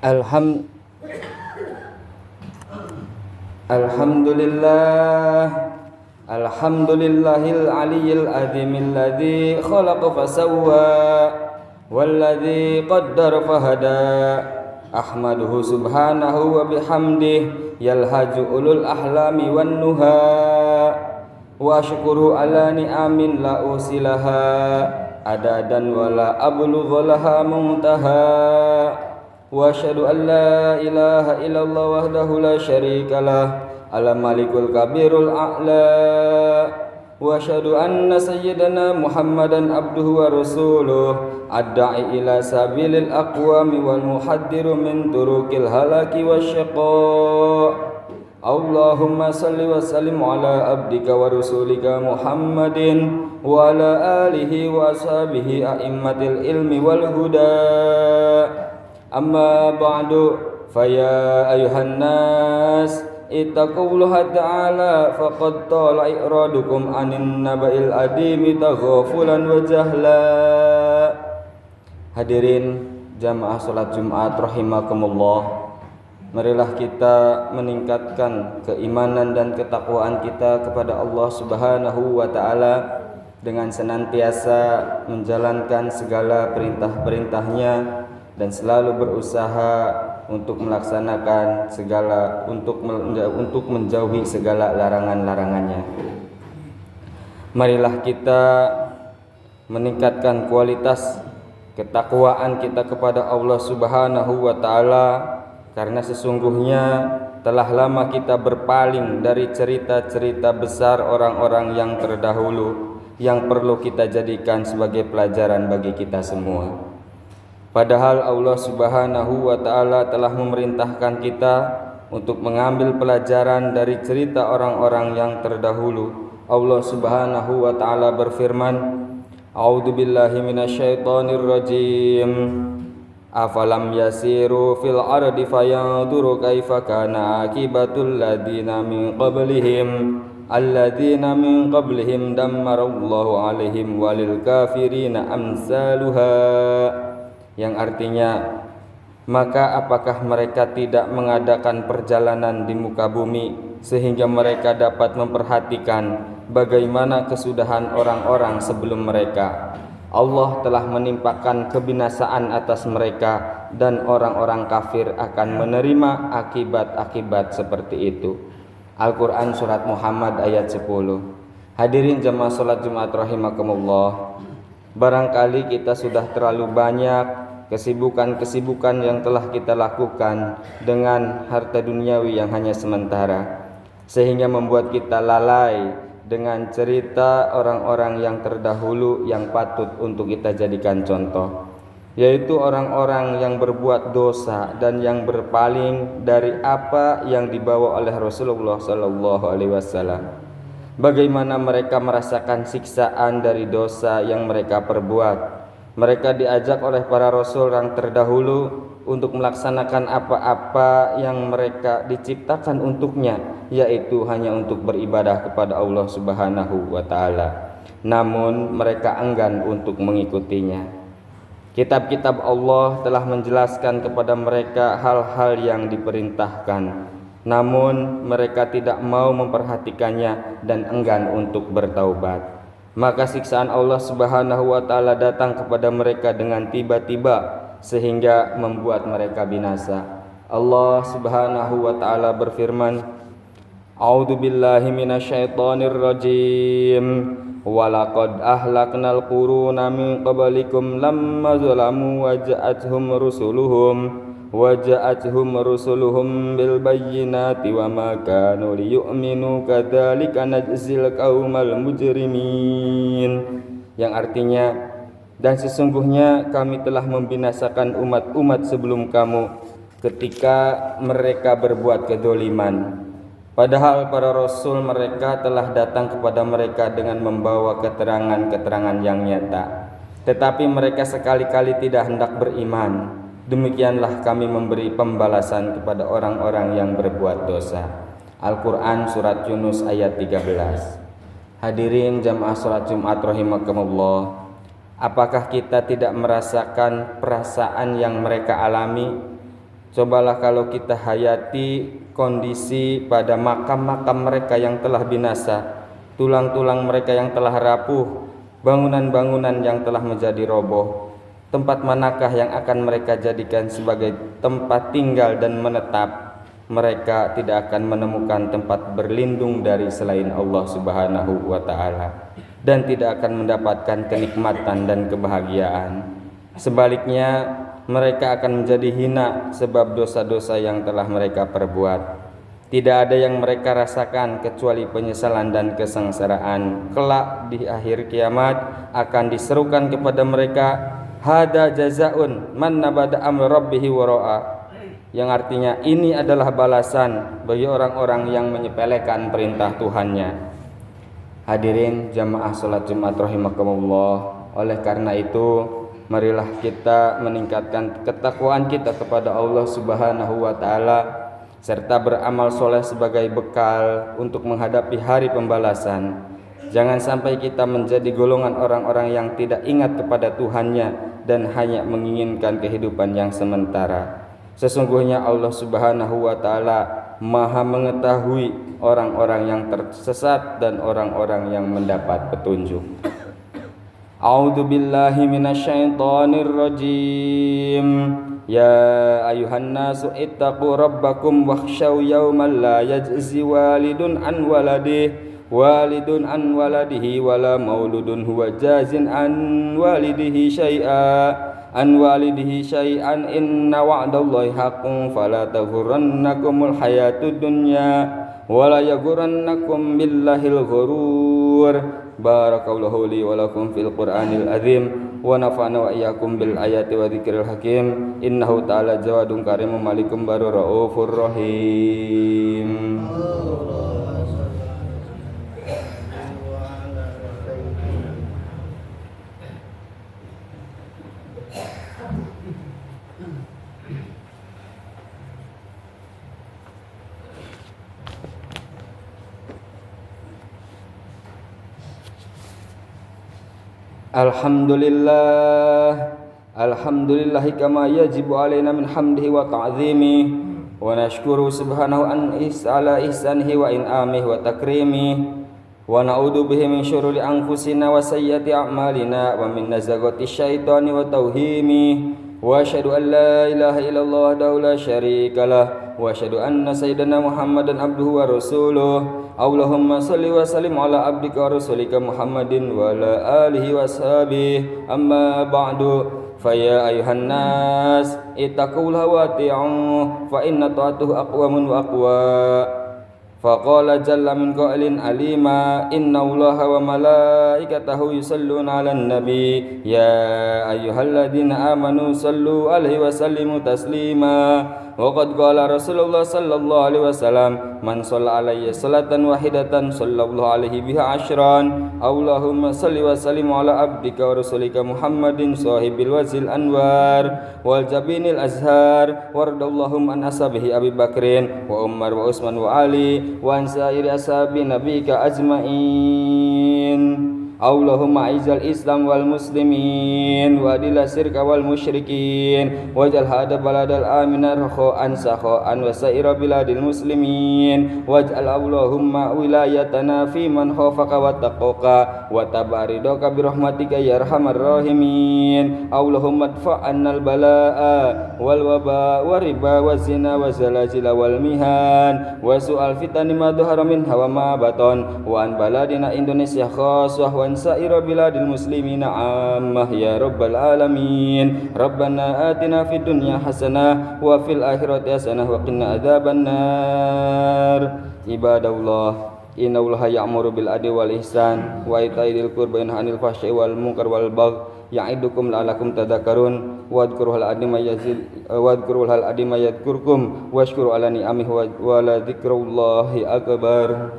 Alham Alhamdulillah Alhamdulillahil aliyyil azimil ladzi khalaqa fasawwa walladzi qaddara fahada. Ahmaduhu subhanahu wa bihamdihi yalhaju ulul ahlami wan nuha. Wa syukuru ala ni'amin la usilaha adadan wala ablughalaha muntaha. Wa asyhadu an la ilaha illallah wahdahu la syarikalah al-malikul kabirul a'la. Wa asyhadu anna sayyidana Muhammadan abduhu wa rasuluh adda'i ila sabilil aqwami wal muhaddiru min turukil halaki wasyaqa. Allahumma salli wa sallim ala abdika wa rasulika Muhammadin wa ala alihi wa ashabihi a'immatil ilmi wal huda. Amma ba'du, faya ayuhan nas ittaqullaha ta'ala faqad tala i'radukum anin naba'il adimi taghafulan wa jahla. Hadirin jamaah salat Jumat rahimakumullah, marilah kita meningkatkan keimanan dan ketakwaan kita kepada Allah Subhanahu wa taala dengan senantiasa menjalankan segala perintah-perintahnya dan selalu berusaha untuk melaksanakan segala untuk menjauhi segala larangan-larangannya. Marilah kita meningkatkan kualitas ketakwaan kita kepada Allah Subhanahu wa taala, karena sesungguhnya telah lama kita berpaling dari cerita-cerita besar orang-orang yang terdahulu yang perlu kita jadikan sebagai pelajaran bagi kita semua. Padahal Allah Subhanahu wa ta'ala telah memerintahkan kita untuk mengambil pelajaran dari cerita orang-orang yang terdahulu. Allah Subhanahu wa ta'ala berfirman, A'udzu billahi minasyaitonir rajim. Afalam yasiru fil ardi fayanzuru kaifa kana akibatul ladzina min qablihim alladzina min qablihim dammarallahu alaihim walil kafirina amsaluha. Yang artinya, maka apakah mereka tidak mengadakan perjalanan di muka bumi sehingga mereka dapat memperhatikan bagaimana kesudahan orang-orang sebelum mereka. Allah telah menimpakan kebinasaan atas mereka dan orang-orang kafir akan menerima akibat-akibat seperti itu. Al-Quran Surat Muhammad ayat 10. Hadirin jamaah salat Jumat rahimakumullah, barangkali kita sudah terlalu banyak kesibukan-kesibukan yang telah kita lakukan dengan harta duniawi yang hanya sementara, sehingga membuat kita lalai dengan cerita orang-orang yang terdahulu yang patut untuk kita jadikan contoh, yaitu orang-orang yang berbuat dosa dan yang berpaling dari apa yang dibawa oleh Rasulullah SAW. Bagaimana mereka merasakan siksaan dari dosa yang mereka perbuat. Mereka diajak oleh para rasul yang terdahulu untuk melaksanakan apa-apa yang mereka diciptakan untuknya, yaitu hanya untuk beribadah kepada Allah Subhanahu wa taala. Namun mereka enggan untuk mengikutinya. Kitab-kitab Allah telah menjelaskan kepada mereka hal-hal yang diperintahkan, namun mereka tidak mau memperhatikannya dan enggan untuk bertaubat. Maka siksaan Allah Subhanahu wa taala datang kepada mereka dengan tiba-tiba sehingga membuat mereka binasa. Allah Subhanahu wa taala berfirman, A'udzu billahi minasyaitonir rajim. Walaqad ahlaknal quruna min qablikum lamma zalamu waja'atuhum rusuluhum bil bayyinati wa ma kanu liyu'minu kadzalika najzil qaumal mujrimin. Yang artinya, dan sesungguhnya kami telah membinasakan umat-umat sebelum kamu ketika mereka berbuat kedzaliman. Padahal para rasul mereka telah datang kepada mereka dengan membawa keterangan-keterangan yang nyata, tetapi mereka sekali-kali tidak hendak beriman. Demikianlah kami memberi pembalasan kepada orang-orang yang berbuat dosa. Al-Quran Surat Yunus ayat 13. Hadirin jamaah salat Jumat rahimakumullah, apakah kita tidak merasakan perasaan yang mereka alami Cobalah kalau kita hayati kondisi pada makam-makam mereka yang telah binasa, tulang-tulang mereka yang telah rapuh, bangunan-bangunan yang telah menjadi roboh. Tempat manakah yang akan mereka jadikan sebagai tempat tinggal dan menetap? Mereka tidak akan menemukan tempat berlindung dari selain Allah Subhanahu wa ta'ala, dan tidak akan mendapatkan kenikmatan dan kebahagiaan. Sebaliknya, mereka akan menjadi hina sebab dosa-dosa yang telah mereka perbuat. Tidak ada yang mereka rasakan kecuali penyesalan dan kesengsaraan. Kelak di akhir kiamat akan diserukan kepada mereka, hada jazaun man nabada amr rabbihi wara'a, yang artinya ini adalah balasan bagi orang-orang yang menyepelekan perintah Tuhannya. Hadirin jamaah salat Jumat rahimakumullah, oleh karena itu marilah kita meningkatkan ketakwaan kita kepada Allah Subhanahu wa ta'ala, serta beramal soleh sebagai bekal untuk menghadapi hari pembalasan. Jangan sampai kita menjadi golongan orang-orang yang tidak ingat kepada Tuhannya dan hanya menginginkan kehidupan yang sementara. Sesungguhnya Allah Subhanahu wa ta'ala Maha mengetahui orang-orang yang tersesat dan orang-orang yang mendapat petunjuk. A'udzu billahi minasyaitonir rajim. Ya ayuhan nasu ittaqu rabbakum wakhshaw yawman la yajzi walidun an waladihi wala mauludun huwa jazin an walidihi syai'an inna wa'dallahi haqqun fala taghurrannakumul hayatud dunya wala yaghurrannakum billahil ghurur. Barakallahu li wa lakum fil Qur'anil azim wa nafa'na wa iyyakum bil ayati wa dzikril hakim. Innahu ta'ala jawadun karimun malikum barur raufur rahim. Alhamdulillahi kama yajibu alaina min hamdihi wa ta'zimihi wa nashkuru subhanahu an ala ihsanihi wa in'amihi wa takrimihi wa na'udzu bihi min syururi anfusina wa sayyiati a'malina wa min nazagati syaitani wa tauhimi wa asyhadu an la ilaha illallah wahdahu la syarikalah wa asyhadu anna sayyidana Muhammadan abduhu wa rasuluh. Allahumma salli wa sallim ala abdika wa rasulika Muhammadin wa ala alihi wa sahbihi. Amma ba'du, fa ya ayuhan nas ittaqullaha wa ati'uhu fa inna ta'atuhu aqwamun wa aqwa. Faqala jalla min qailin alima inna allaha wa malaikatahu yusalluna 'alan nabi ya ayyuhalladzina amanu sallu 'alaihi wa sallimu taslima. Wa qad qala Rasulullah sallallahu alaihi wasallam man shalla alayya salatan wahidatan sallallahu alaihi biha asyran. Allahumma salli wa sallim ala abdika wa rasulika Muhammadin sahibil wazil anwar wal jabinil azhar wardallahum an ashabihi Abi Bakrin wa Umar wa Utsman wa Ali wa an sa'iri ashabi nabika ajmain. Allahumma aizal Islam wal muslimin wa adila syirka wal musyrikin waj'al hada baladal aminah rakha'an sakha'an wa sa'ira biladil muslimin waj'al Allahumma wilayatana fi man khafaka wa taqaka wa tabaridaka bi rahmatika ya arhamar rahimin. Allahumma adfa'annal balaa wal waba wa riba wa zina wa zalazila wal mihan wa su'al fitani ma dhahara minha wa ma batan wa an baladina Indonesia khassah wa sa'ira biladil muslimina ammah ya rabbal alamin. Rabbana atina fid dunya hasanah wa fil akhirati hasanah wa qina adzabannar. Ibadallah, innallaha ya'muru bil adli wal ihsan wa ita'i dzil qurba wa yanha 'anil fahsya'i wal munkar wal baghi ya'idukum la'allakum tadhakkarun wadhkurul adima yadhkurkum washkuru ala ni'amihi wa la dzikrullahi akbar.